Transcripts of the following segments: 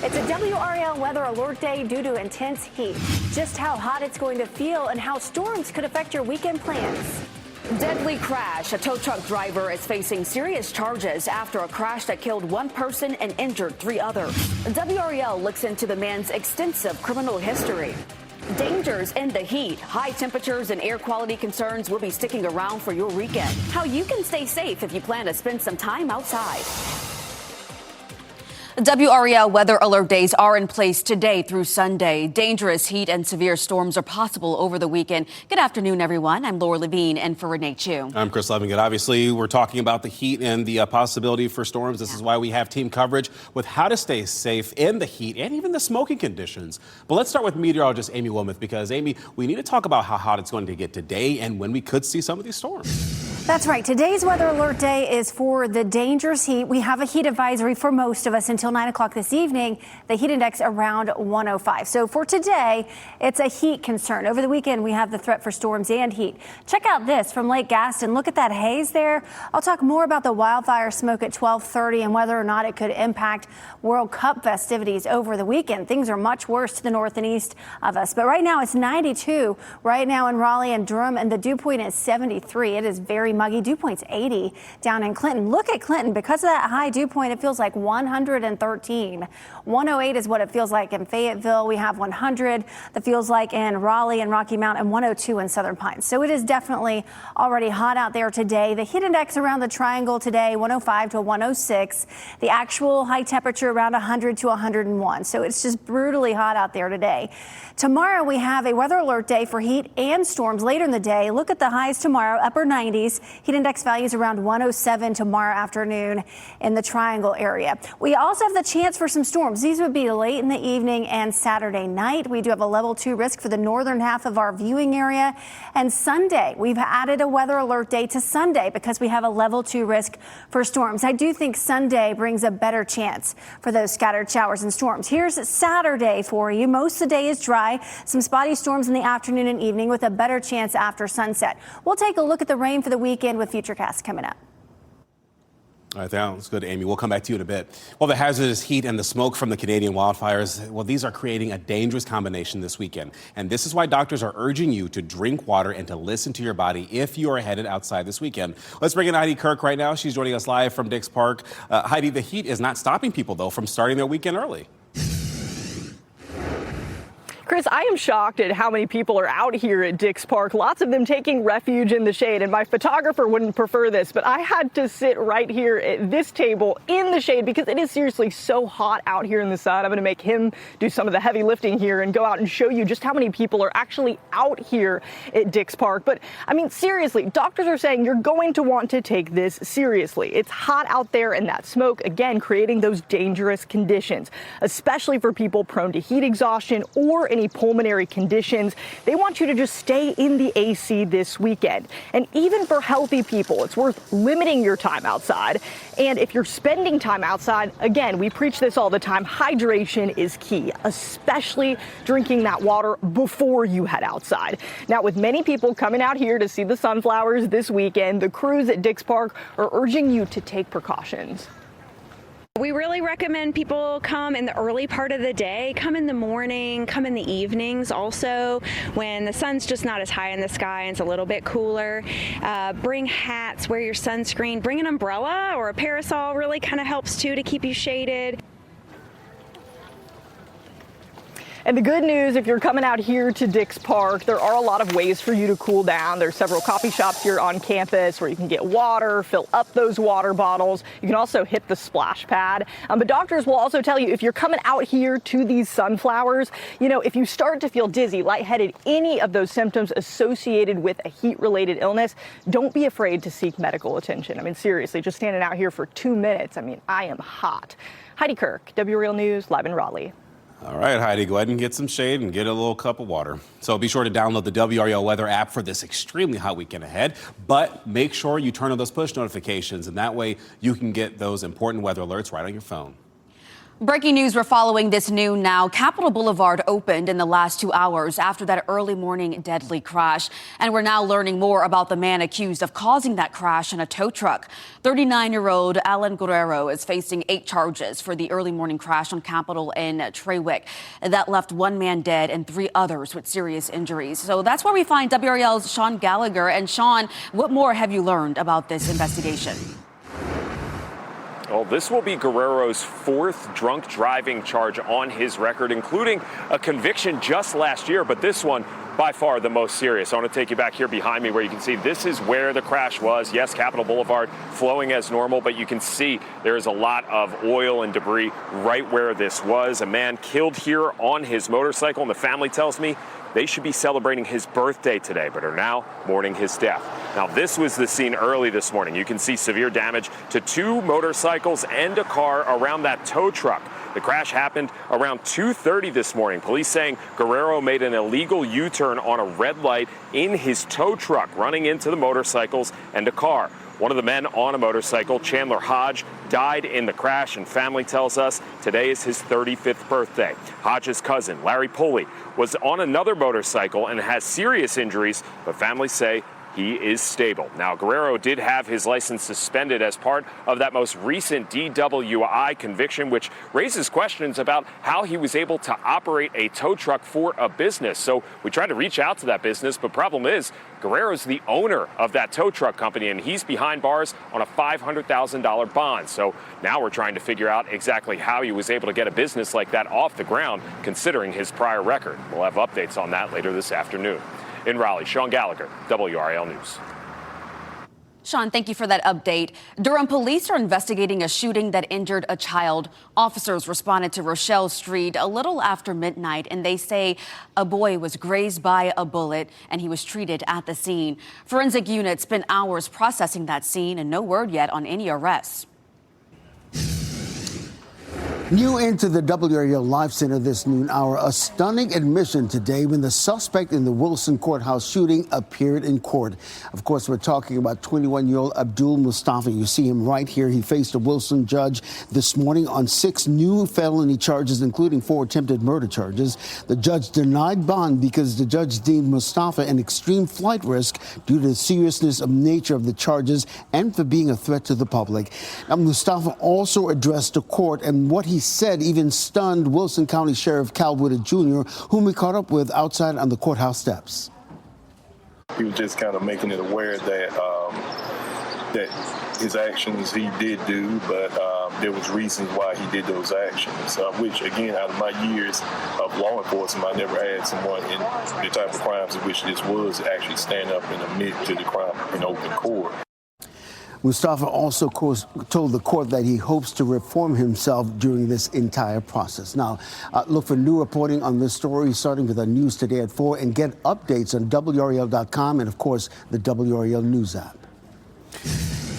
It's a WRAL weather alert day due to intense heat. Just how hot it's going to feel and how storms could affect your weekend plans. Deadly crash. A tow truck driver is facing serious charges after a crash that killed one person and injured 3 others. WRAL looks into the man's extensive criminal history. Dangers in the heat. High temperatures and air quality concerns will be sticking around for your weekend. How you can stay safe if you plan to spend some time outside. WRAL weather alert days are in place today through Sunday. Dangerous heat and severe storms are possible over the weekend. Good afternoon, everyone. I'm Laura Levine and for Renee Chu. I'm Chris Levigan. Obviously, we're talking about the heat and the possibility for storms. This is why we have team coverage with how to stay safe in the heat and even the smoking conditions. But let's start with meteorologist Amy Wilmoth, because Amy, we need to talk about how hot it's going to get today and when we could see some of these storms. That's right. Today's weather alert day is for the dangerous heat. We have a heat advisory for most of us until 9 o'clock this evening. The heat index around 105. So for today, it's a heat concern. Over the weekend, we have the threat for storms and heat. Check out this from Lake Gaston. Look at that haze there. I'll talk more about the wildfire smoke at 12:30 and whether or not it could impact World Cup festivities over the weekend. Things are much worse to the north and east of us. But right now, it's 92 right now in Raleigh and Durham, and the dew point is 73. It is very muggy. Dew point's 80 down in Clinton. Look at Clinton. Because of that high dew point, it feels like 113. 108 is what it feels like in Fayetteville. We have 100 that feels like in Raleigh and Rocky Mount, and 102 in Southern Pines. So it is definitely already hot out there today. The heat index around the triangle today, 105 to 106. The actual high temperature around 100 to 101. So it's just brutally hot out there today. Tomorrow we have a weather alert day for heat and storms later in the day. Look at the highs tomorrow, upper 90s. Heat index values around 107 tomorrow afternoon in the triangle area. We also have the chance for some storms. These would be late in the evening and Saturday night. We do have a level 2 risk for the northern half of our viewing area. And Sunday, we've added a weather alert day to Sunday because we have a level 2 risk for storms. I do think Sunday brings a better chance for those scattered showers and storms. Here's Saturday for you. Most of the day is dry. Some spotty storms in the afternoon and evening with a better chance after sunset. We'll take a look at the rain for the weekend with Futurecast coming up. All right, sounds good, Amy. We'll come back to you in a bit. Well, the hazardous heat and the smoke from the Canadian wildfires, well, these are creating a dangerous combination this weekend. And this is why doctors are urging you to drink water and to listen to your body if you are headed outside this weekend. Let's bring in Heidi Kirk right now. She's joining us live from Dix Park. Heidi, the heat is not stopping people, though, from starting their weekend early. Chris, I am shocked at how many people are out here at Dix Park, lots of them taking refuge in the shade. And my photographer wouldn't prefer this, but I had to sit right here at this table in the shade because it is seriously so hot out here in the sun. I'm going to make him do some of the heavy lifting here and go out and show you just how many people are actually out here at Dix Park. But I mean, seriously, doctors are saying you're going to want to take this seriously. It's hot out there, and that smoke, again, creating those dangerous conditions, especially for people prone to heat exhaustion or any pulmonary conditions. They want you to just stay in the AC this weekend. And even for healthy people, it's worth limiting your time outside. And if you're spending time outside, again, we preach this all the time, hydration is key, especially drinking that water before you head outside. Now, with many people coming out here to see the sunflowers this weekend, the crews at Dix Park are urging you to take precautions. We really recommend people come in the early part of the day, come in the morning, come in the evenings also when the sun's just not as high in the sky and it's a little bit cooler. Bring hats, wear your sunscreen, bring an umbrella or a parasol really kind of helps too to keep you shaded. And the good news, if you're coming out here to Dix Park, there are a lot of ways for you to cool down. There's several coffee shops here on campus where you can get water, fill up those water bottles. You can also hit the splash pad. But doctors will also tell you if you're coming out here to these sunflowers, you know, if you start to feel dizzy, lightheaded, any of those symptoms associated with a heat-related illness, don't be afraid to seek medical attention. I mean, seriously, just standing out here for 2 minutes, I mean, I am hot. Heidi Kirk, WRAL News, live in Raleigh. All right, Heidi, go ahead and get some shade and get a little cup of water. So be sure to download the WRAL weather app for this extremely hot weekend ahead. But make sure you turn on those push notifications, and that way you can get those important weather alerts right on your phone. Breaking news we're following this noon now. Capitol Boulevard opened in the last 2 hours after that early morning deadly crash. And we're now learning more about the man accused of causing that crash in a tow truck. 39-year-old Alan Guerrero is facing 8 charges for the early morning crash on Capitol in Trawick. That left 1 man dead and 3 others with serious injuries. So that's where we find WRAL's Sean Gallagher. And Sean, what more have you learned about this investigation? Well, this will be Guerrero's 4th drunk driving charge on his record, including a conviction just last year. But this one, by far the most serious. I want to take you back here behind me where you can see this is where the crash was. Yes, Capitol Boulevard flowing as normal, but you can see there is a lot of oil and debris right where this was. A man killed here on his motorcycle, and the family tells me they should be celebrating his birthday today, but are now mourning his death. Now, this was the scene early this morning. You can see severe damage to 2 motorcycles and a car around that tow truck. The crash happened around 2:30 this morning. Police saying Guerrero made an illegal U-turn on a red light in his tow truck, running into the motorcycles and a car. One of the men on a motorcycle, Chandler Hodge, died in the crash, and family tells us today is his 35th birthday. Hodge's cousin, Larry Pulley, was on another motorcycle and has serious injuries, but families say he is stable. Now, Guerrero did have his license suspended as part of that most recent DWI conviction, which raises questions about how he was able to operate a tow truck for a business. So we tried to reach out to that business, but problem is Guerrero's the owner of that tow truck company, and he's behind bars on a $500,000 bond. So now we're trying to figure out exactly how he was able to get a business like that off the ground, considering his prior record. We'll have updates on that later this afternoon. In Raleigh, Sean Gallagher, WRAL News. Sean, thank you for that update. Durham police are investigating a shooting that injured a child. Officers responded to Rochelle Street a little after midnight, and they say a boy was grazed by a bullet and he was treated at the scene. Forensic units spent hours processing that scene, and no word yet on any arrests. New into the WRAL Live Center this noon hour, a stunning admission today when the suspect in the Wilson courthouse shooting appeared in court. Of course, we're talking about 21-year-old Abdul Mustafa. You see him right here. He faced a Wilson judge this morning on 6 new felony charges, including 4 attempted murder charges. The judge denied bond because the judge deemed Mustafa an extreme flight risk due to the seriousness of nature of the charges and for being a threat to the public. Now, Mustafa also addressed the court, and what he said even stunned Wilson County Sheriff Cal Woodard Jr., whom we caught up with outside on the courthouse steps. He was just kind of making it aware that that his actions he did do, but there was reasons why he did those actions, which, again, out of my years of law enforcement, I never had someone in the type of crimes in which this was actually stand up and admit to the crime in open court. Mustafa also told the court that he hopes to reform himself during this entire process. Now, look for new reporting on this story, starting with our news today at 4, and get updates on WRAL.com and, of course, the WRAL News app.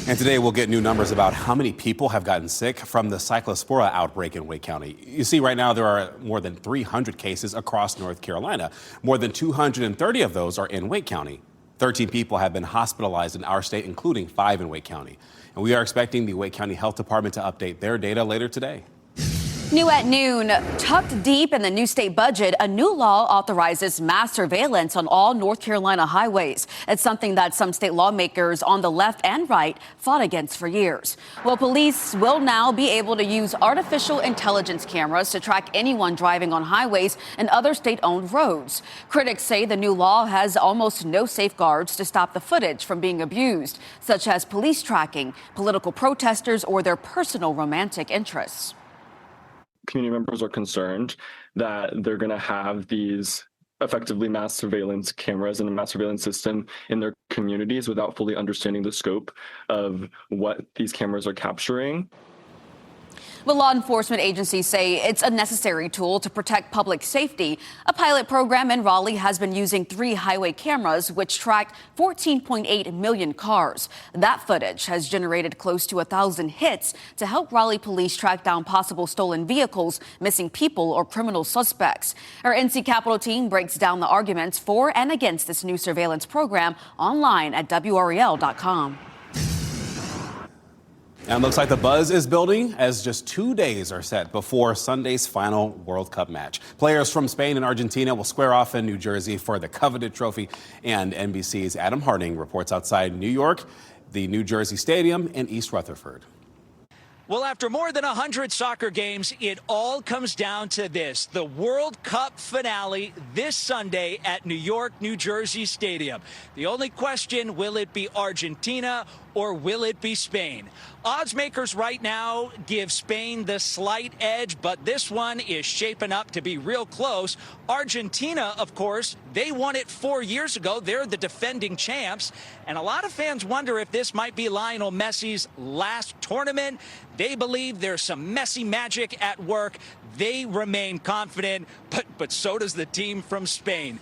And today we'll get new numbers about how many people have gotten sick from the cyclospora outbreak in Wake County. You see, right now there are more than 300 cases across North Carolina. More than 230 of those are in Wake County. 13 people have been hospitalized in our state, including 5 in Wake County. And we are expecting the Wake County Health Department to update their data later today. New at noon, tucked deep in the new state budget, a new law authorizes mass surveillance on all North Carolina highways. It's something that some state lawmakers on the left and right fought against for years. Well, police will now be able to use artificial intelligence cameras to track anyone driving on highways and other state-owned roads. Critics say the new law has almost no safeguards to stop the footage from being abused, such as police tracking political protesters or their personal romantic interests. Community members are concerned that they're going to have these effectively mass surveillance cameras and a mass surveillance system in their communities without fully understanding the scope of what these cameras are capturing. Well, law enforcement agencies say it's a necessary tool to protect public safety. A pilot program in Raleigh has been using 3 highway cameras, which tracked 14.8 million cars. That footage has generated close to 1,000 hits to help Raleigh police track down possible stolen vehicles, missing people, or criminal suspects. Our NC Capitol team breaks down the arguments for and against this new surveillance program online at WRAL.com. And it looks like the buzz is building as just 2 days are set before Sunday's final World Cup match. Players from Spain and Argentina will square off in New Jersey for the coveted trophy. And NBC's Adam Harding reports outside New York, the New Jersey Stadium in East Rutherford. Well, after more than 100 soccer games, it all comes down to this: the World Cup finale this Sunday at New York, New Jersey Stadium. The only question, will it be Argentina or will it be Spain? Odds makers right now give Spain the slight edge, but this one is shaping up to be real close. Argentina, of course, they won it 4 years ago. They're the defending champs. And a lot of fans wonder if this might be Lionel Messi's last tournament. They believe there's some Messi magic at work. They remain confident, but so does the team from Spain.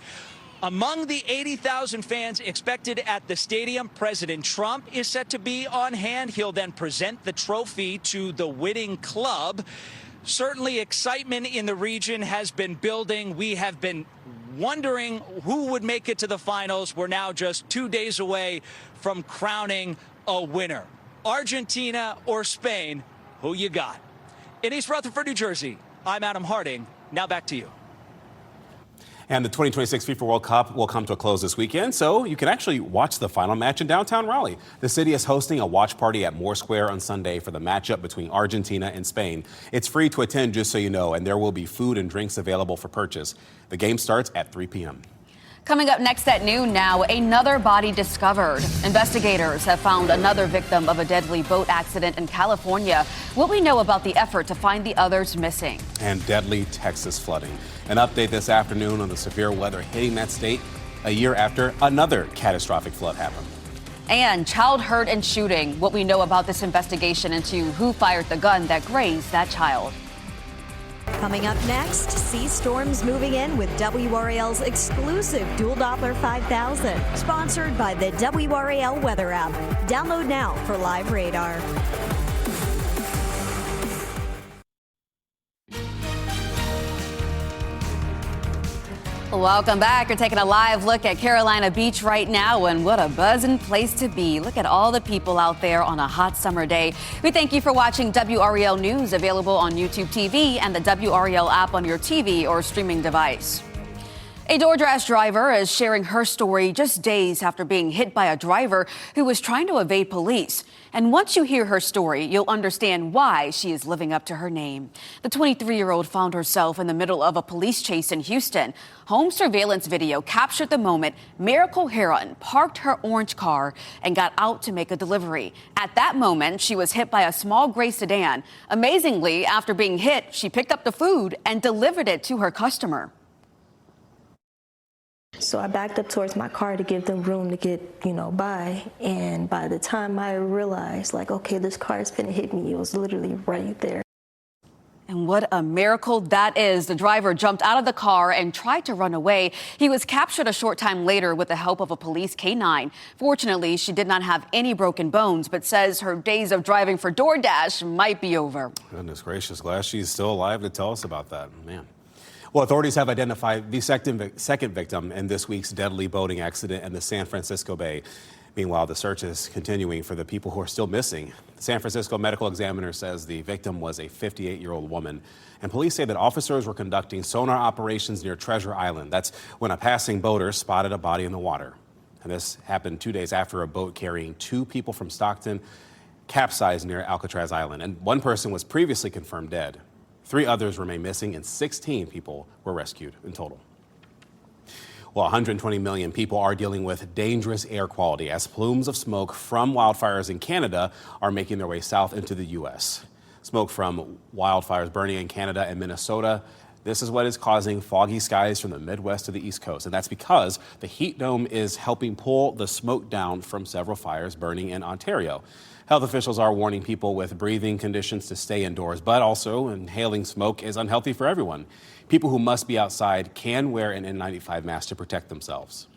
Among the 80,000 fans expected at the stadium, President Trump is set to be on hand. He'll then present the trophy to the winning club. Certainly excitement in the region has been building. We have been wondering who would make it to the finals. We're now just 2 days away from crowning a winner. Argentina or Spain, who you got? In East Rutherford, New Jersey, I'm Adam Harding. Now back to you. And the 2026 FIFA World Cup will come to a close this weekend, so you can actually watch the final match in downtown Raleigh. The city is hosting a watch party at Moore Square on Sunday for the matchup between Argentina and Spain. It's free to attend, just so you know, and there will be food and drinks available for purchase. The game starts at 3 p.m. Coming up next at noon now, another body discovered. Investigators have found another victim of a deadly boat accident in California. What we know about the effort to find the others missing. And deadly Texas flooding. An update this afternoon on the severe weather hitting that state a year after another catastrophic flood happened. And child hurt and shooting. What we know about this investigation into who fired the gun that grazed that child. Coming up next, sea storms moving in with WRAL's exclusive Dual Doppler 5000, sponsored by the WRAL Weather app. Download now for live radar. Welcome back. You're taking a live look at Carolina Beach right now, and what a buzzing place to be. Look at all the people out there on a hot summer day. We thank you for watching WRAL News, available on YouTube TV and the WRAL app on your TV or streaming device. A DoorDash driver is sharing her story just days after being hit by a driver who was trying to evade police. And once you hear her story, you'll understand why she is living up to her name. The 23-year-old found herself in the middle of a police chase in Houston. Home surveillance video captured the moment Miracle Heron parked her orange car and got out to make a delivery. At that moment, she was hit by a small gray sedan. Amazingly, after being hit, she picked up the food and delivered it to her customer. So I backed up towards my car to give them room to get, by. And by the time I realized, okay, this car is gonna hit me, it was literally right there. And what a miracle that is. The driver jumped out of the car and tried to run away. He was captured a short time later with the help of a police canine. Fortunately, she did not have any broken bones, but says her days of driving for DoorDash might be over. Goodness gracious. Glad she's still alive to tell us about that. Man. Well, authorities have identified the second victim in this week's deadly boating accident in the San Francisco Bay. Meanwhile, the search is continuing for the people who are still missing. The San Francisco medical examiner says the victim was a 58-year-old woman. And police say that officers were conducting sonar operations near Treasure Island. That's when a passing boater spotted a body in the water. And this happened 2 days after a boat carrying 2 people from Stockton capsized near Alcatraz Island. And one person was previously confirmed dead. 3 others remain missing, and 16 people were rescued in total. Well, 120 million people are dealing with dangerous air quality as plumes of smoke from wildfires in Canada are making their way south into the U.S. Smoke from wildfires burning in Canada and Minnesota. This is what is causing foggy skies from the Midwest to the East Coast. And that's because the heat dome is helping pull the smoke down from several fires burning in Ontario. Health officials are warning people with breathing conditions to stay indoors, but also inhaling smoke is unhealthy for everyone. People who must be outside can wear an N95 mask to protect themselves.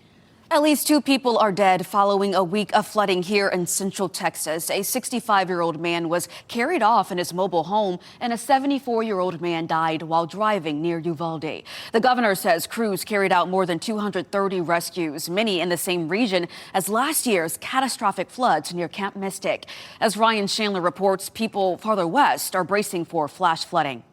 At least 2 people are dead following a week of flooding here in central Texas. A 65-year-old man was carried off in his mobile home, and a 74-year-old man died while driving near Uvalde. The governor says crews carried out more than 230 rescues, many in the same region as last year's catastrophic floods near Camp Mystic. As Ryan Chandler reports, people farther west are bracing for flash flooding.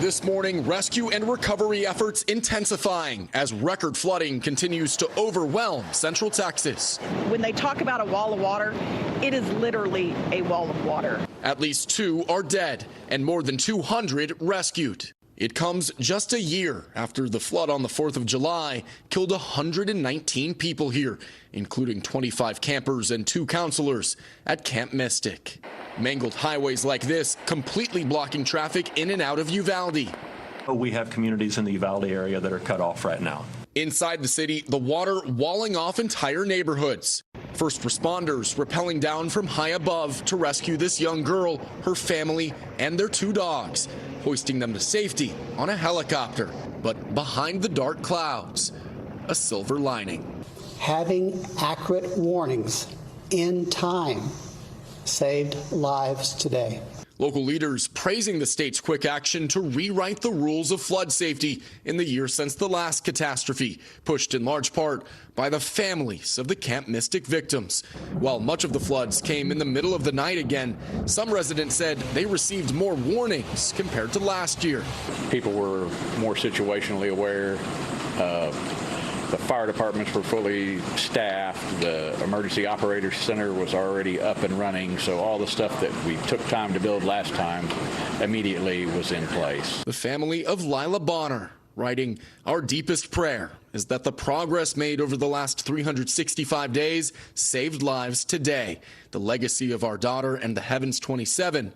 This morning, rescue and recovery efforts intensifying as record flooding continues to overwhelm central Texas. When they talk about a wall of water, it is literally a wall of water. At least 2 are dead and more than 200 rescued. It comes just a year after the flood on the 4th of July killed 119 people here, including 25 campers and 2 counselors at Camp Mystic. Mangled highways like this completely blocking traffic in and out of Uvalde. We have communities in the Uvalde area that are cut off right now. Inside the city, the water walling off entire neighborhoods. First responders rappelling down from high above to rescue this young girl, her family, and their 2 dogs, hoisting them to safety on a helicopter. But behind the dark clouds, a silver lining. Having accurate warnings in time saved lives today. Local leaders praising the state's quick action to rewrite the rules of flood safety in the year since the last catastrophe, pushed in large part by the families of the Camp Mystic victims. While much of the floods came in the middle of the night again, some residents said they received more warnings compared to last year. People were more situationally aware. The fire departments were fully staffed. The emergency operations center was already up and running. So all the stuff that we took time to build last time immediately was in place. The family of Lila Bonner writing, "Our deepest prayer is that the progress made over the last 365 days saved lives today. The legacy of our daughter and the Heavens 27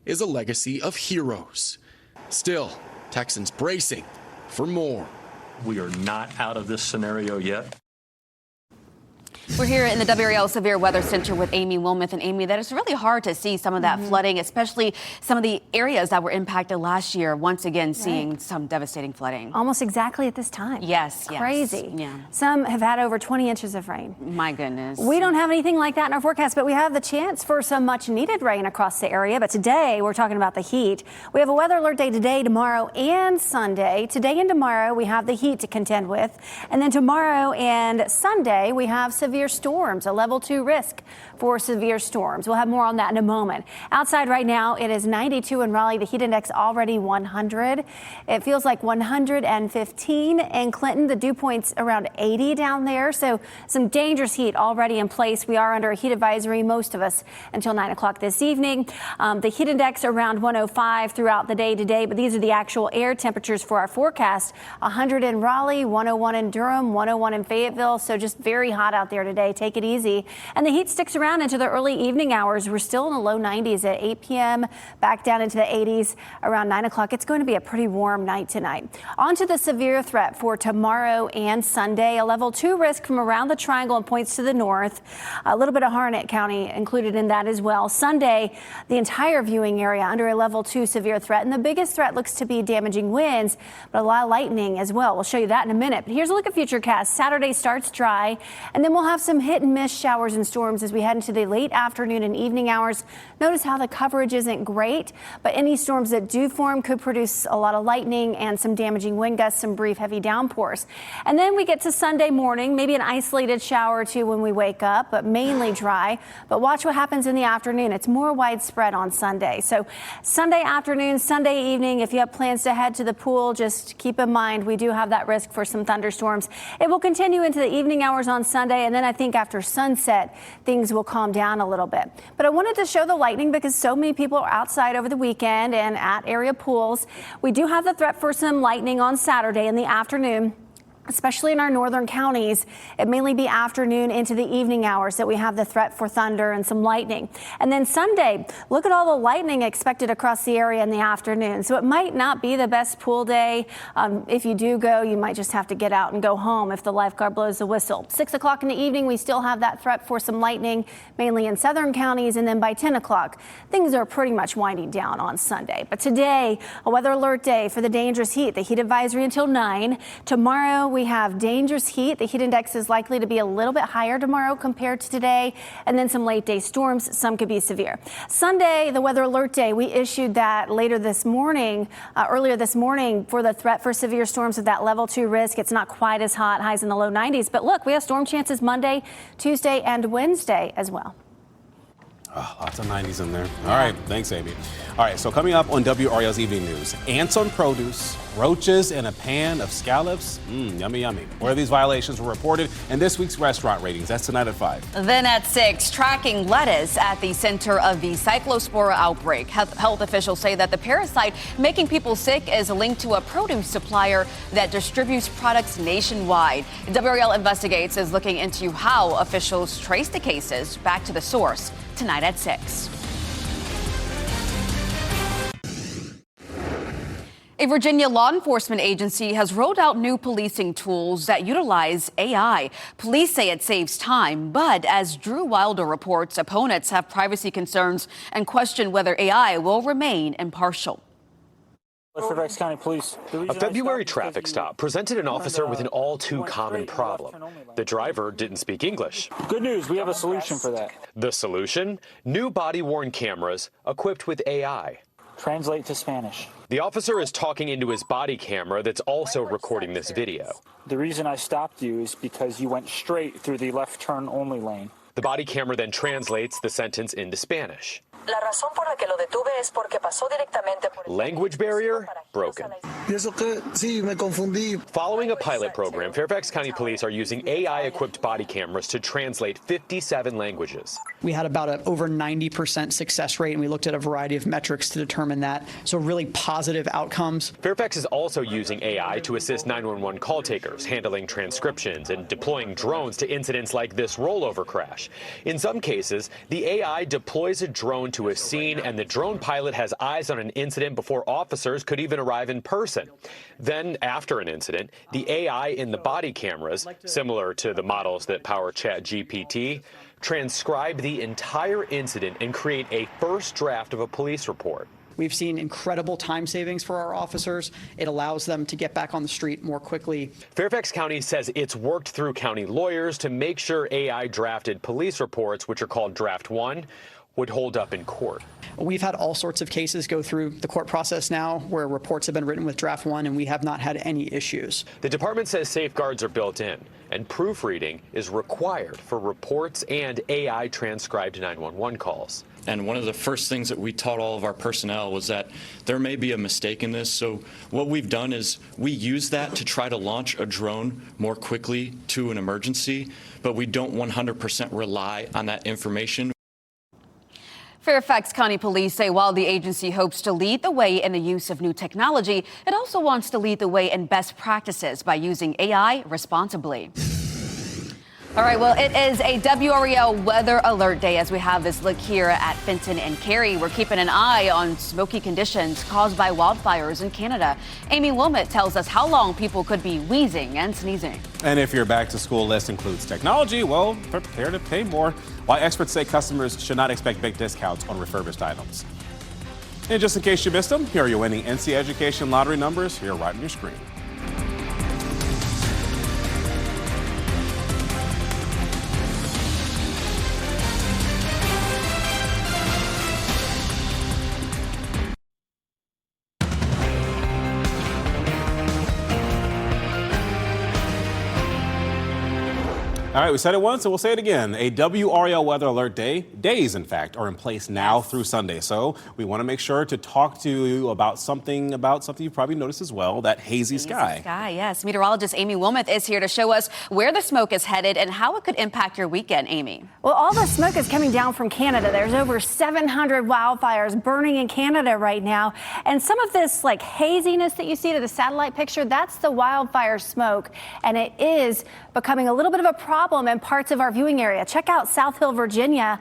is a legacy of heroes." Still, Texans bracing for more. We are not out of this scenario yet. We're here in the WRAL Severe Weather Center with Amy Wilmoth. And Amy, that is really hard to see some of that flooding, especially some of the areas that were impacted last year. Once again, seeing some devastating flooding. Almost exactly at this time. Yes, crazy. Yeah. Some have had over 20 inches of rain. My goodness. We don't have anything like that in our forecast, but we have the chance for some much needed rain across the area. But today we're talking about the heat. We have a weather alert day today, tomorrow, and Sunday. Today and tomorrow we have the heat to contend with. And then tomorrow and Sunday we have severe storms, a level 2 risk for severe storms. We'll have more on that in a moment. Outside right now, it is 92 in Raleigh. The heat index already 100. It feels like 115 in Clinton. The dew point's around 80 down there. So some dangerous heat already in place. We are under a heat advisory, most of us, until 9 o'clock this evening. The heat index around 105 throughout the day today, but these are the actual air temperatures for our forecast. 100 in Raleigh, 101 in Durham, 101 in Fayetteville. So just very hot out there today. Take it easy. And the heat sticks around into the early evening hours. We're still in the low 90s at 8 p.m., back down into the 80s around 9 o'clock. It's going to be a pretty warm night tonight. On to the severe threat for tomorrow and Sunday. A level 2 risk from around the triangle and points to the north. A little bit of Harnett County included in that as well. Sunday, the entire viewing area under a level 2 severe threat. And the biggest threat looks to be damaging winds, but a lot of lightning as well. We'll show you that in a minute. But here's a look at futurecast. Saturday starts dry, and then we'll have some hit and miss showers and storms as we head into the late afternoon and evening hours. Notice how the coverage isn't great, but any storms that do form could produce a lot of lightning and some damaging wind gusts, some brief heavy downpours. And then we get to Sunday morning, maybe an isolated shower or two when we wake up, but mainly dry. But watch what happens in the afternoon. It's more widespread on Sunday. So Sunday afternoon, Sunday evening, if you have plans to head to the pool, just keep in mind we do have that risk for some thunderstorms. It will continue into the evening hours on Sunday, and then I think after sunset, things will calm down a little bit. But I wanted to show the lightning because so many people are outside over the weekend and at area pools. We do have the threat for some lightning on Saturday in the afternoon. Especially in our northern counties, it mainly be afternoon into the evening hours that we have the threat for thunder and some lightning. And then Sunday, look at all the lightning expected across the area in the afternoon. So it might not be the best pool day. If you do go, you might just have to get out and go home if the lifeguard blows the whistle. 6 o'clock in the evening, we still have that threat for some lightning, mainly in southern counties. And then by 10 o'clock, things are pretty much winding down on Sunday. But today, a weather alert day for the dangerous heat, the heat advisory until 9. Tomorrow, we have dangerous heat. The heat index is likely to be a little bit higher tomorrow compared to today. And then some late day storms. Some could be severe. Sunday, the weather alert day, we issued that earlier this morning for the threat for severe storms with that level 2 risk. It's not quite as hot, highs in the low 90s. But look, we have storm chances Monday, Tuesday, and Wednesday as well. Oh, lots of 90s in there. All right. Thanks, Amy. All right. So coming up on WRAL's Evening News, ants on produce, roaches in a pan of scallops. Yummy, yummy. Where these violations were reported in this week's restaurant ratings. That's tonight at 5. Then at 6, tracking lettuce at the center of the cyclospora outbreak. Health officials say that the parasite making people sick is linked to a produce supplier that distributes products nationwide. WRAL Investigates is looking into how officials trace the cases back to the source. Tonight at 6. A Virginia law enforcement agency has rolled out new policing tools that utilize AI. Police say it saves time, but as Drew Wilder reports, opponents have privacy concerns and question whether AI will remain impartial. Fairfax County Police. A February traffic stop presented an officer with an all-too-common problem. The driver didn't speak English. Good news, we have a solution for that. The solution? New body-worn cameras equipped with AI. Translate to Spanish. The officer is talking into his body camera that's also recording this video. The reason I stopped you is because you went straight through the left turn only lane. The body camera then translates the sentence into Spanish. Language barrier broken. Following a pilot program, Fairfax County Police are using AI-equipped body cameras to translate 57 languages. We had about an over 90% success rate, and we looked at a variety of metrics to determine that. So really positive outcomes. Fairfax is also using AI to assist 911 call takers, handling transcriptions and deploying drones to incidents like this rollover crash. In some cases, the AI deploys a drone to a scene, and the drone pilot has eyes on an incident before officers could even arrive in person. Then, after an incident, the AI in the body cameras, similar to the models that power ChatGPT, transcribe the entire incident and create a first draft of a police report. We've seen incredible time savings for our officers. It allows them to get back on the street more quickly. Fairfax County says it's worked through county lawyers to make sure AI drafted police reports, which are called Draft 1, would hold up in court. We've had all sorts of cases go through the court process now where reports have been written with Draft 1, and we have not had any issues. The department says safeguards are built in, and proofreading is required for reports and AI transcribed 911 calls. And one of the first things that we taught all of our personnel was that there may be a mistake in this. So what we've done is we use that to try to launch a drone more quickly to an emergency, but we don't 100% rely on that information. Fairfax County Police say while the agency hopes to lead the way in the use of new technology, it also wants to lead the way in best practices by using AI responsibly. All right, well, it is a WRAL weather alert day as we have this look here at Fenton and Cary. We're keeping an eye on smoky conditions caused by wildfires in Canada. Amy Wilmot tells us how long people could be wheezing and sneezing. And if your back to school list includes technology, well, prepare to pay more. Why experts say customers should not expect big discounts on refurbished items. And just in case you missed them, here are your winning NC Education lottery numbers here right on your screen. All right, we said it once and we'll say it again. A WRAL weather alert days in fact, are in place now through Sunday. So we want to make sure to talk to you about something you've probably noticed as well, that hazy sky. Yes. Meteorologist Amy Wilmoth is here to show us where the smoke is headed and how it could impact your weekend, Amy. Well, all the smoke is coming down from Canada. There's over 700 wildfires burning in Canada right now. And some of this like haziness that you see to the satellite picture, that's the wildfire smoke. And it is becoming a little bit of a problem problem in parts of our viewing area. Check out South Hill, Virginia.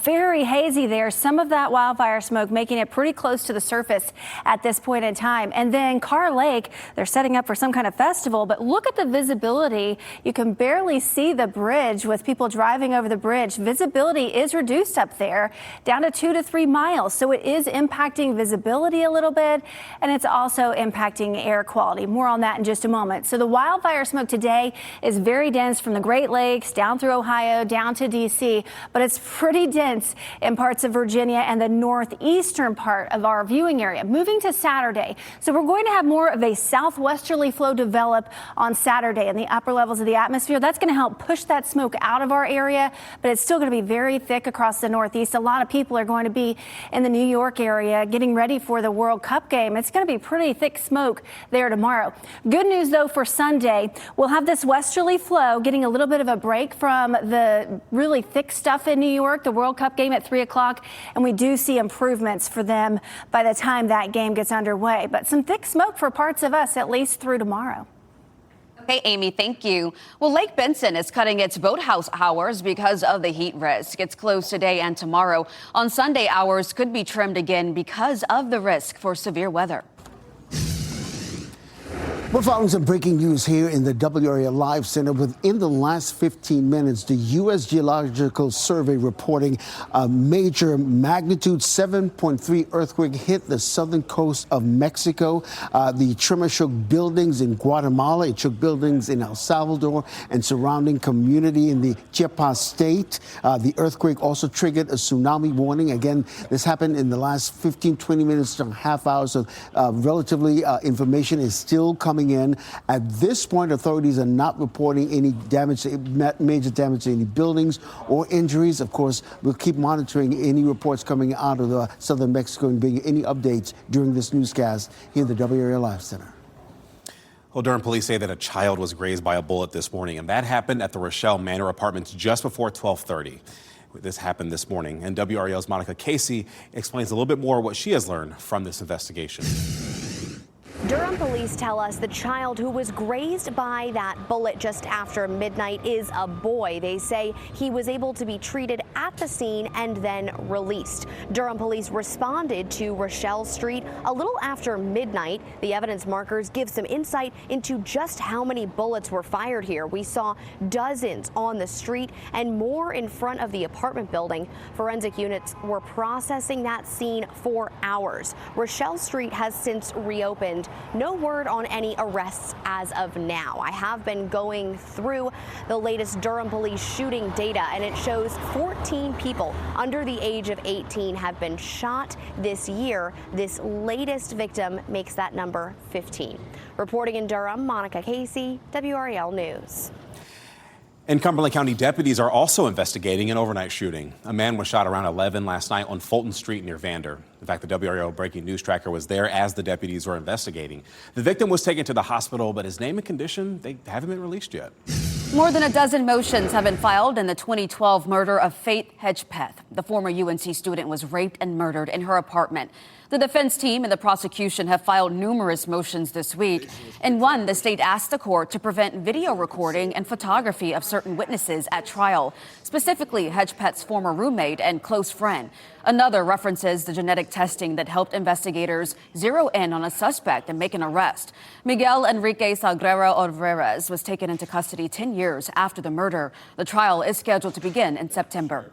Very hazy there. Some of that wildfire smoke making it pretty close to the surface at this point in time. And then Carr Lake, they're setting up for some kind of festival, but look at the visibility. You can barely see the bridge with people driving over the bridge. Visibility is reduced up there down to 2 to 3 miles. So it is impacting visibility a little bit, and it's also impacting air quality. More on that in just a moment. So the wildfire smoke today is very dense from the Great Lakes down through Ohio, down to D.C., but it's pretty dense in parts of Virginia and the northeastern part of our viewing area. Moving to Saturday. So we're going to have more of a southwesterly flow develop on Saturday in the upper levels of the atmosphere. That's going to help push that smoke out of our area, but it's still going to be very thick across the Northeast. A lot of people are going to be in the New York area getting ready for the World Cup game. It's going to be pretty thick smoke there tomorrow. Good news, though, for Sunday. We'll have this westerly flow getting a little bit of a break from the really thick stuff in New York, the World Cup game at 3 o'clock, and we do see improvements for them by the time that game gets underway. But some thick smoke for parts of us, at least through tomorrow. Okay, Amy, thank you. Well, Lake Benson is cutting its boathouse hours because of the heat risk. It's closed today and tomorrow. On Sunday, hours could be trimmed again because of the risk for severe weather. We're following some breaking news here in the WRAL Live Center. Within the last 15 minutes, the U.S. Geological Survey reporting a major magnitude 7.3 earthquake hit the southern coast of Mexico. The tremor shook buildings in Guatemala. It shook buildings in El Salvador and surrounding community in the Chiapas state. The earthquake also triggered a tsunami warning. Again, this happened in the last 15, 20 minutes to a half hour. So relatively information is still coming in. At this point, authorities are not reporting any damage, major damage to any buildings or injuries. Of course, we'll keep monitoring any reports coming out of southern Mexico and bringing any updates during this newscast here in the WRAL Live Center. Well, Durham police say that a child was grazed by a bullet this morning, and that happened at the Rochelle Manor Apartments just before 12:30. This happened this morning, and WRAL's Monica Casey explains a little bit more what she has learned from this investigation. Durham police tell us the child who was grazed by that bullet just after midnight is a boy. They say he was able to be treated at the scene and then released. Durham police responded to Rochelle Street a little after midnight. The evidence markers give some insight into just how many bullets were fired here. We saw dozens on the street and more in front of the apartment building. Forensic units were processing that scene for hours. Rochelle Street has since reopened. No word on any arrests as of now. I have been going through the latest Durham police shooting data, and it shows 14 people under the age of 18 have been shot this year. This latest victim makes that number 15. Reporting in Durham, Monica Casey, WRAL News. And Cumberland County deputies are also investigating an overnight shooting. A man was shot around 11 last night on Fulton Street near Vander. In fact, the WRAL breaking news tracker was there as the deputies were investigating. The victim was taken to the hospital, but his name and condition, they haven't been released yet. More than a dozen motions have been filed in the 2012 murder of Faith Hedgepeth. The former UNC student was raped and murdered in her apartment. The defense team and the prosecution have filed numerous motions this week. In one, the state asked the court to prevent video recording and photography of certain witnesses at trial, specifically Hedgepeth's former roommate and close friend. Another references the genetic testing that helped investigators zero in on a suspect and make an arrest. Miguel Enrique Salguero Olveras was taken into custody 10 years after the murder. The trial is scheduled to begin in September.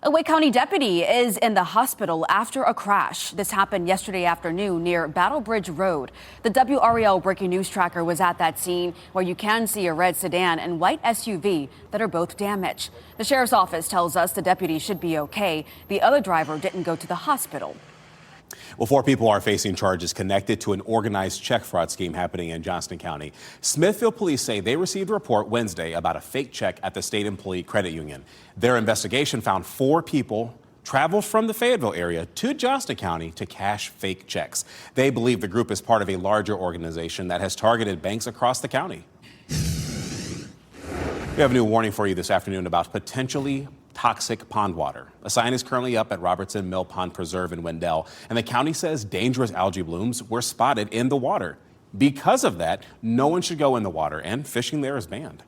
A Wake County deputy is in the hospital after a crash. This happened yesterday afternoon near Battle Bridge Road. The WRAL breaking news tracker was at that scene where you can see a red sedan and white SUV that are both damaged. The sheriff's office tells us the deputy should be okay. The other driver didn't go to the hospital. Well, 4 people are facing charges connected to an organized check fraud scheme happening in Johnston County. Smithfield police say they received a report Wednesday about a fake check at the State Employee Credit Union. Their investigation found 4 people traveled from the Fayetteville area to Johnston County to cash fake checks. They believe the group is part of a larger organization that has targeted banks across the county. We have a new warning for you this afternoon about potentially toxic pond water. A sign is currently up at Robertson Mill Pond Preserve in Wendell, and the county says dangerous algae blooms were spotted in the water. Because of that, no one should go in the water, and fishing there is banned.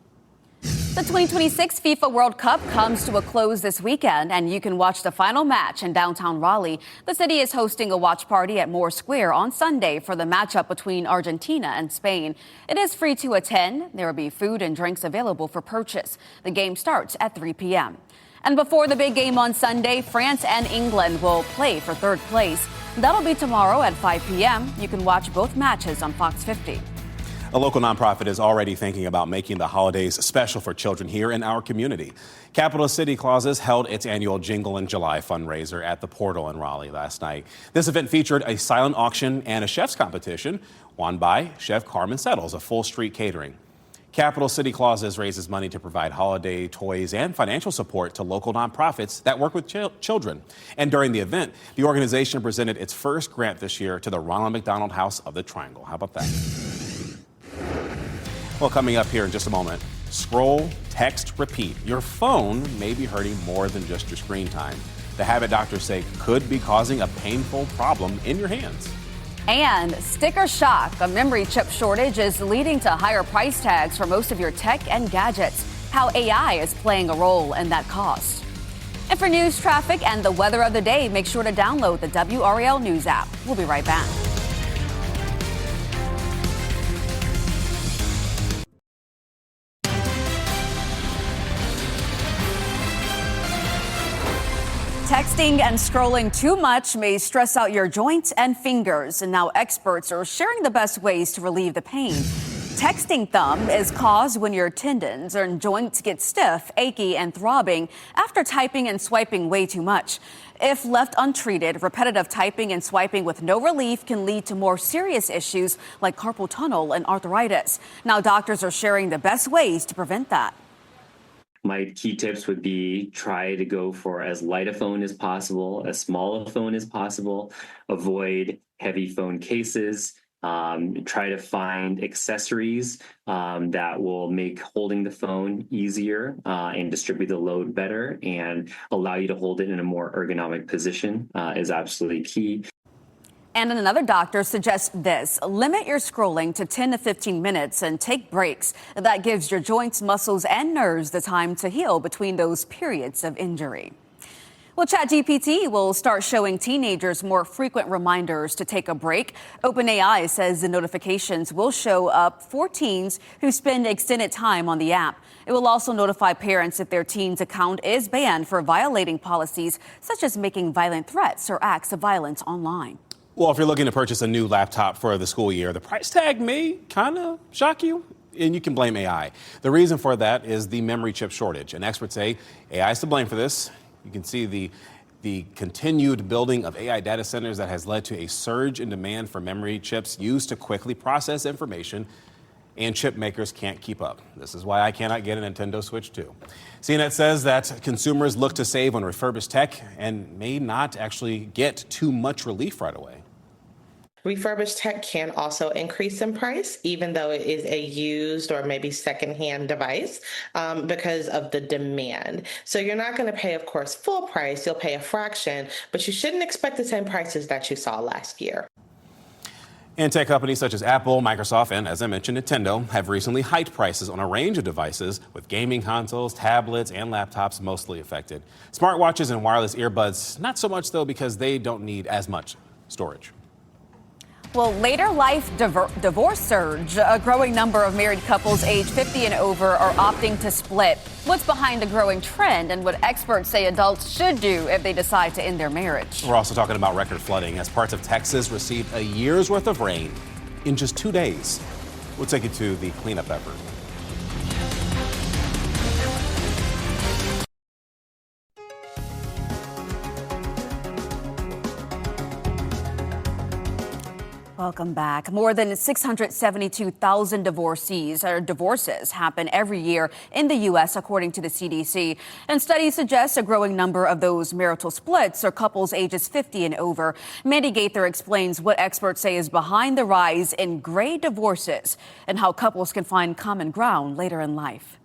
The 2026 FIFA World Cup comes to a close this weekend, and you can watch the final match in downtown Raleigh. The city is hosting a watch party at Moore Square on Sunday for the matchup between Argentina and Spain. It is free to attend. There will be food and drinks available for purchase. The game starts at 3 p.m. And before the big game on Sunday, France and England will play for third place. That'll be tomorrow at 5 p.m. You can watch both matches on Fox 50. A local nonprofit is already thinking about making the holidays special for children here in our community. Capital City Clauses held its annual Jingle in July fundraiser at the Portal in Raleigh last night. This event featured a silent auction and a chef's competition won by Chef Carmen Settles of Full Street Catering. Capital City Clauses raises money to provide holiday toys and financial support to local nonprofits that work with children. And during the event, the organization presented its first grant this year to the Ronald McDonald House of the Triangle. How about that? Well, coming up here in just a moment, scroll, text, repeat. Your phone may be hurting more than just your screen time. The habit doctors say could be causing a painful problem in your hands. And sticker shock. A memory chip shortage is leading to higher price tags for most of your tech and gadgets. How AI is playing a role in that cost. And for news, traffic, and the weather of the day, make sure to download the WRAL News app. We'll be right back. Texting and scrolling too much may stress out your joints and fingers, and now experts are sharing the best ways to relieve the pain. Texting thumb is caused when your tendons and joints get stiff, achy, and throbbing after typing and swiping way too much. If left untreated, repetitive typing and swiping with no relief can lead to more serious issues like carpal tunnel and arthritis. Now doctors are sharing the best ways to prevent that. My key tips would be try to go for as light a phone as possible, as small a phone as possible, avoid heavy phone cases, try to find accessories that will make holding the phone easier and distribute the load better and allow you to hold it in a more ergonomic position is absolutely key. And another doctor suggests this: limit your scrolling to 10 to 15 minutes and take breaks. That gives your joints, muscles, and nerves the time to heal between those periods of injury. Well, ChatGPT will start showing teenagers more frequent reminders to take a break. OpenAI says the notifications will show up for teens who spend extended time on the app. It will also notify parents if their teen's account is banned for violating policies such as making violent threats or acts of violence online. Well, if you're looking to purchase a new laptop for the school year, the price tag may kind of shock you, and you can blame AI. The reason for that is the memory chip shortage, and experts say AI is to blame for this. You can see the continued building of AI data centers that has led to a surge in demand for memory chips used to quickly process information, and chip makers can't keep up. This is why I cannot get a Nintendo Switch 2. CNET says that consumers look to save on refurbished tech and may not actually get too much relief right away. Refurbished tech can also increase in price, even though it is a used or maybe secondhand device, because of the demand. So you're not going to pay, of course, full price. You'll pay a fraction, but you shouldn't expect the same prices that you saw last year. And tech companies such as Apple, Microsoft, and as I mentioned, Nintendo have recently hiked prices on a range of devices, with gaming consoles, tablets, and laptops mostly affected. Smartwatches and wireless earbuds, not so much though, because they don't need as much storage. Well, later life divorce surge. A growing number of married couples age 50 and over are opting to split. What's behind the growing trend and what experts say adults should do if they decide to end their marriage? We're also talking about record flooding as parts of Texas received a year's worth of rain in just 2 days. We'll take you to the cleanup effort. Welcome back. More than 672,000 divorces happen every year in the U.S., according to the CDC. And studies suggest a growing number of those marital splits are couples ages 50 and over. Mandy Gaither explains what experts say is behind the rise in gray divorces and how couples can find common ground later in life.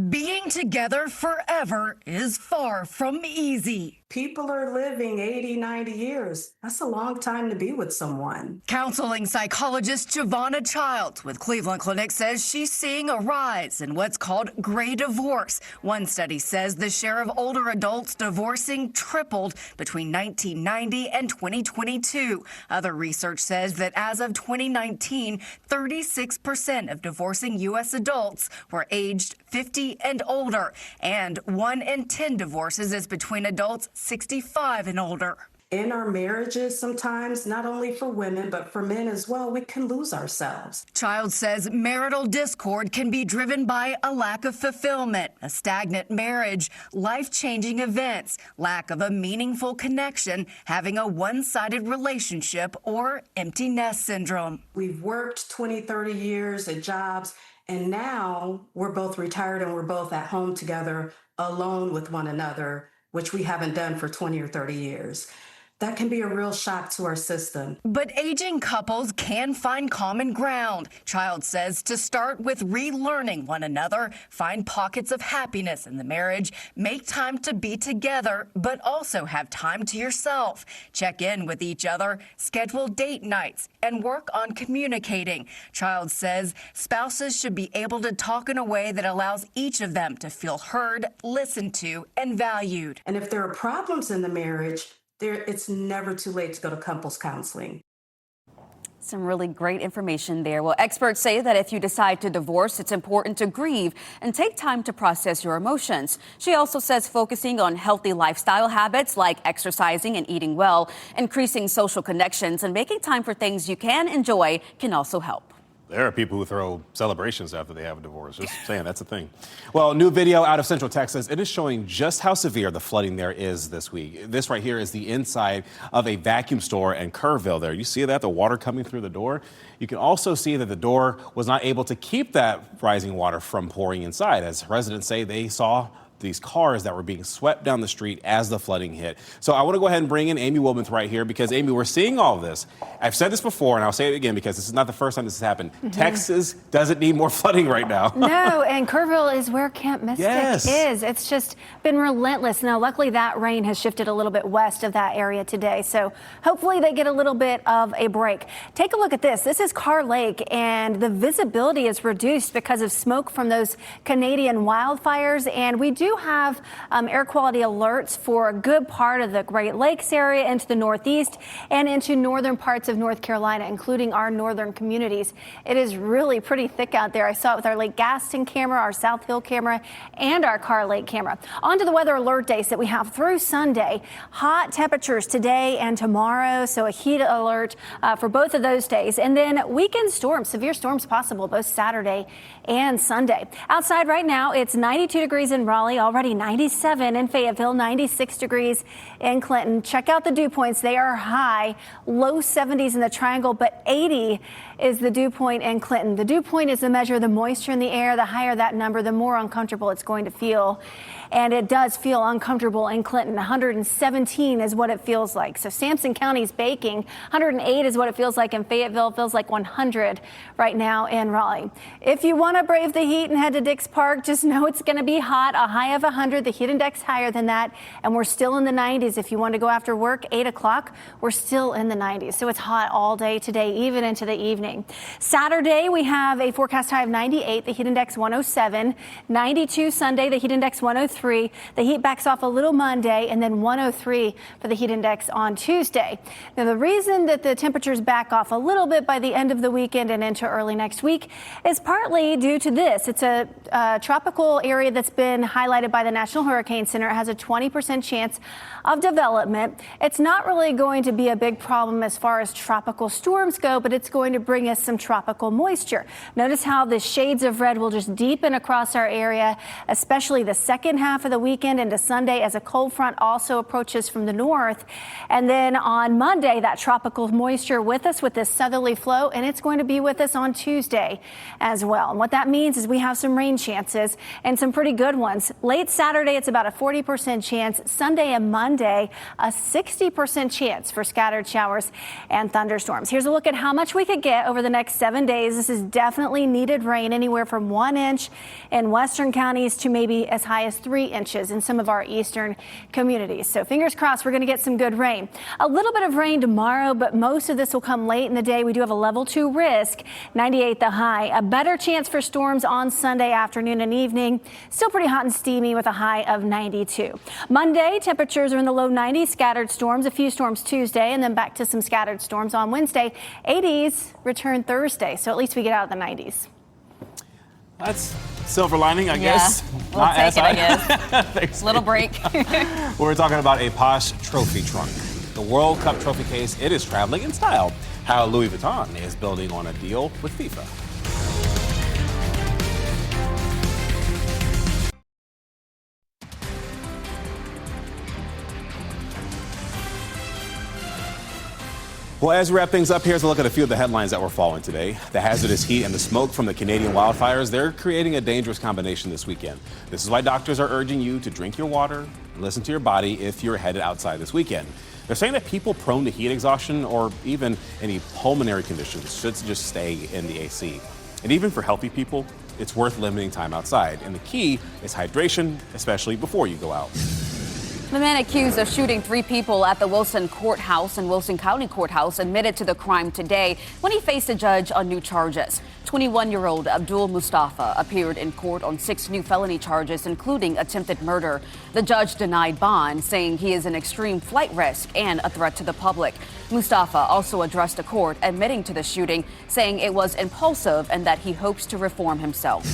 Being together forever is far from easy. People are living 80, 90 years. That's a long time to be with someone. Counseling psychologist Giovanna Childs with Cleveland Clinic says she's seeing a rise in what's called gray divorce. One study says the share of older adults divorcing tripled between 1990 and 2022. Other research says that as of 2019, 36% of divorcing U.S. adults were aged 50 and older, and 1 in 10 divorces is between adults 65 and older. In our marriages, sometimes, not only for women, but for men as well, we can lose ourselves. Child says marital discord can be driven by a lack of fulfillment, a stagnant marriage, life-changing events, lack of a meaningful connection, having a one-sided relationship, or empty nest syndrome. We've worked 20, 30 years at jobs, and now we're both retired and we're both at home together, alone with one another, which we haven't done for 20 or 30 years. That can be a real shock to our system. But aging couples can find common ground. Child says to start with relearning one another, find pockets of happiness in the marriage, make time to be together, but also have time to yourself. Check in with each other, schedule date nights, and work on communicating. Child says spouses should be able to talk in a way that allows each of them to feel heard, listened to, and valued. And if there are problems in the marriage, it's never too late to go to couples counseling. Some really great information there. Well, experts say that if you decide to divorce, it's important to grieve and take time to process your emotions. She also says focusing on healthy lifestyle habits like exercising and eating well, increasing social connections, and making time for things you can enjoy can also help. There are people who throw celebrations after they have a divorce. Just saying, that's a thing. Well, new video out of Central Texas. It is showing just how severe the flooding there is this week. This right here is the inside of a vacuum store in Kerrville there. You see that, the water coming through the door? You can also see that the door was not able to keep that rising water from pouring inside. As residents say, they saw these cars that were being swept down the street as the flooding hit. So I want to go ahead and bring in Amy Wilmoth right here because, Amy, we're seeing all of this. I've said this before, and I'll say it again because this is not the first time this has happened. Texas doesn't need more flooding right now. No, and Kerrville is where Camp Mystic is. It's just been relentless. Now, luckily, that rain has shifted a little bit west of that area today, so hopefully they get a little bit of a break. Take a look at this. This is Carr Lake, and the visibility is reduced because of smoke from those Canadian wildfires, and we do have air quality alerts for a good part of the Great Lakes area, into the Northeast and into northern parts of North Carolina, including our northern communities. It is really pretty thick out there. I saw it with our Lake Gaston camera, our South Hill camera, and our Carr Lake camera. On to the weather alert days that we have through Sunday. Hot temperatures today and tomorrow, so a heat alert for both of those days. And then weekend storms, severe storms possible both Saturday and Sunday. Outside right now, it's 92 degrees in Raleigh, already 97 in Fayetteville, 96 degrees in Clinton. Check out the dew points. They are high, low 70s in the Triangle, but 80 is the dew point in Clinton. The dew point is the measure of the moisture in the air. The higher that number, the more uncomfortable it's going to feel. And it does feel uncomfortable in Clinton. 117 is what it feels like. So Sampson County's baking. 108 is what it feels like in Fayetteville. It feels like 100 right now in Raleigh. If you want to brave the heat and head to Dix Park, just know it's going to be hot. A high of 100. The heat index higher than that. And we're still in the 90s. If you want to go after work, 8 o'clock, we're still in the 90s. So it's hot all day today, even into the evening. Saturday, we have a forecast high of 98. The heat index 107. 92 Sunday. The heat index 103. The heat backs off a little Monday, and then 103 for the heat index on Tuesday. Now, the reason that the temperatures back off a little bit by the end of the weekend and into early next week is partly due to this. It's a tropical area that's been highlighted by the National Hurricane Center. It has a 20% chance of development. It's not really going to be a big problem as far as tropical storms go, but it's going to bring us some tropical moisture. Notice how the shades of red will just deepen across our area, especially the second half of the weekend into Sunday as a cold front also approaches from the north. And then on Monday, that tropical moisture with us with this southerly flow, and it's going to be with us on Tuesday as well. And what that means is we have some rain chances and some pretty good ones. Late Saturday, it's about a 40% chance. Sunday and Monday, a 60% chance for scattered showers and thunderstorms. Here's a look at how much we could get over the next 7 days. This is definitely needed rain, anywhere from 1 inch in western counties to maybe as high as 3 inches in some of our eastern communities. So fingers crossed we're going to get some good rain. A little bit of rain tomorrow, but most of this will come late in the day. We do have a level 2 risk, 98 the high. A better chance for storms on Sunday afternoon and evening. Still pretty hot and steamy with a high of 92. Monday, temperatures are in the low 90s, scattered storms, a few storms Tuesday, and then back to some scattered storms on Wednesday. 80s return Thursday, so at least we get out of the 90s. That's silver lining, I guess. We'll take it, I guess. Little break. We're talking about a posh trophy trunk. The World Cup trophy case, it is traveling in style. How Louis Vuitton is building on a deal with FIFA. Well, as we wrap things up, here's a look at a few of the headlines that we're following today. The hazardous heat and the smoke from the Canadian wildfires, they're creating a dangerous combination this weekend. This is why doctors are urging you to drink your water and listen to your body if you're headed outside this weekend. They're saying that people prone to heat exhaustion or even any pulmonary conditions should just stay in the AC. And even for healthy people, it's worth limiting time outside. And the key is hydration, especially before you go out. The man accused of shooting 3 people at the Wilson Courthouse and Wilson County Courthouse admitted to the crime today when he faced a judge on new charges. 21-year-old Abdul Mustafa appeared in court on 6 new felony charges, including attempted murder. The judge denied bond, saying he is an extreme flight risk and a threat to the public. Mustafa also addressed the court, admitting to the shooting, saying it was impulsive and that he hopes to reform himself.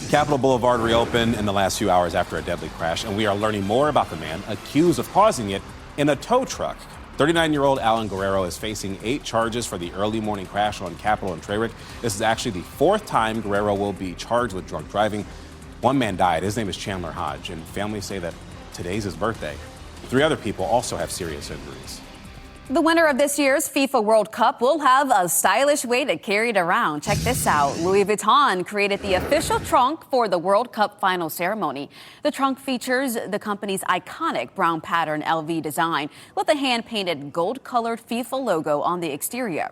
Capitol Boulevard reopened in the last few hours after a deadly crash, and we are learning more about the man accused of causing it in a tow truck. 39-year-old Alan Guerrero is facing 8 charges for the early morning crash on Capitol and Traywick. This is actually the 4th time Guerrero will be charged with drunk driving. 1 man died. His name is Chandler Hodge, and families say that today's his birthday. 3 other people also have serious injuries. The winner of this year's FIFA World Cup will have a stylish way to carry it around. Check this out. Louis Vuitton created the official trunk for the World Cup final ceremony. The trunk features the company's iconic brown pattern LV design with a hand-painted gold-colored FIFA logo on the exterior.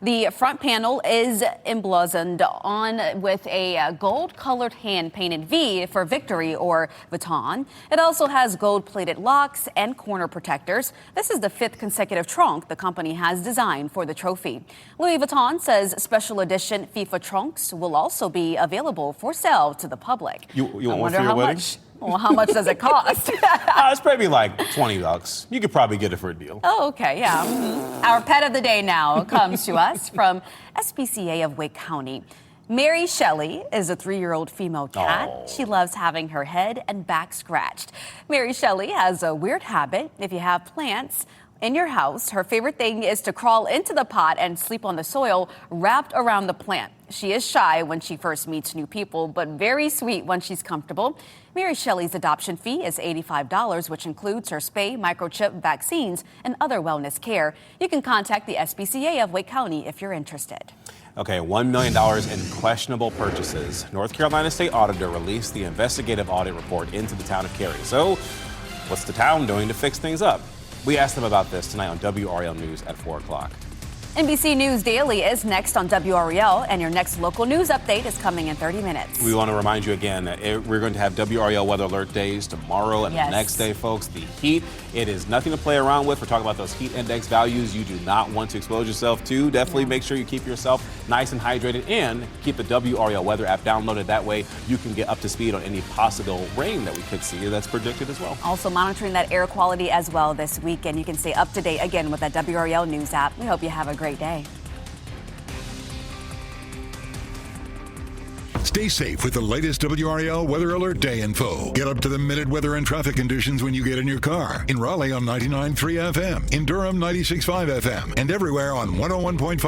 The front panel is emblazoned on with a gold-colored hand-painted V for victory or Vuitton. It also has gold-plated locks and corner protectors. This is the 5th consecutive trunk the company has designed for the trophy. Louis Vuitton says special edition FIFA trunks will also be available for sale to the public. You want one for your wedding? Well, how much does it cost? It's probably like $20. You could probably get it for a deal. Oh, okay, yeah. Our pet of the day now comes to us from SPCA of Wake County. Mary Shelley is a 3-year-old female cat. Aww. She loves having her head and back scratched. Mary Shelley has a weird habit. If you have plants in your house, her favorite thing is to crawl into the pot and sleep on the soil wrapped around the plant. She is shy when she first meets new people, but very sweet when she's comfortable. Mary Shelley's adoption fee is $85, which includes her spay, microchip, vaccines, and other wellness care. You can contact the SPCA of Wake County if you're interested. Okay, $1 million in questionable purchases. North Carolina State Auditor released the investigative audit report into the town of Cary. So, what's the town doing to fix things up? We asked them about this tonight on WRAL News at 4 o'clock. NBC News Daily is next on WRAL, and your next local news update is coming in 30 minutes. We want to remind you again that we're going to have WRAL weather alert days tomorrow and the next day, folks. The heat, it is nothing to play around with. We're talking about those heat index values you do not want to expose yourself to. Definitely make sure you keep yourself nice and hydrated and keep the WRAL weather app downloaded. That way you can get up to speed on any possible rain that we could see that's predicted as well. Also monitoring that air quality as well this weekend. You can stay up to date again with that WRAL News app. We hope you have a great day. Stay safe with the latest WRAL Weather Alert Day info. Get up to the minute weather and traffic conditions when you get in your car. In Raleigh on 99.3 FM, in Durham 96.5 FM, and everywhere on 101.5.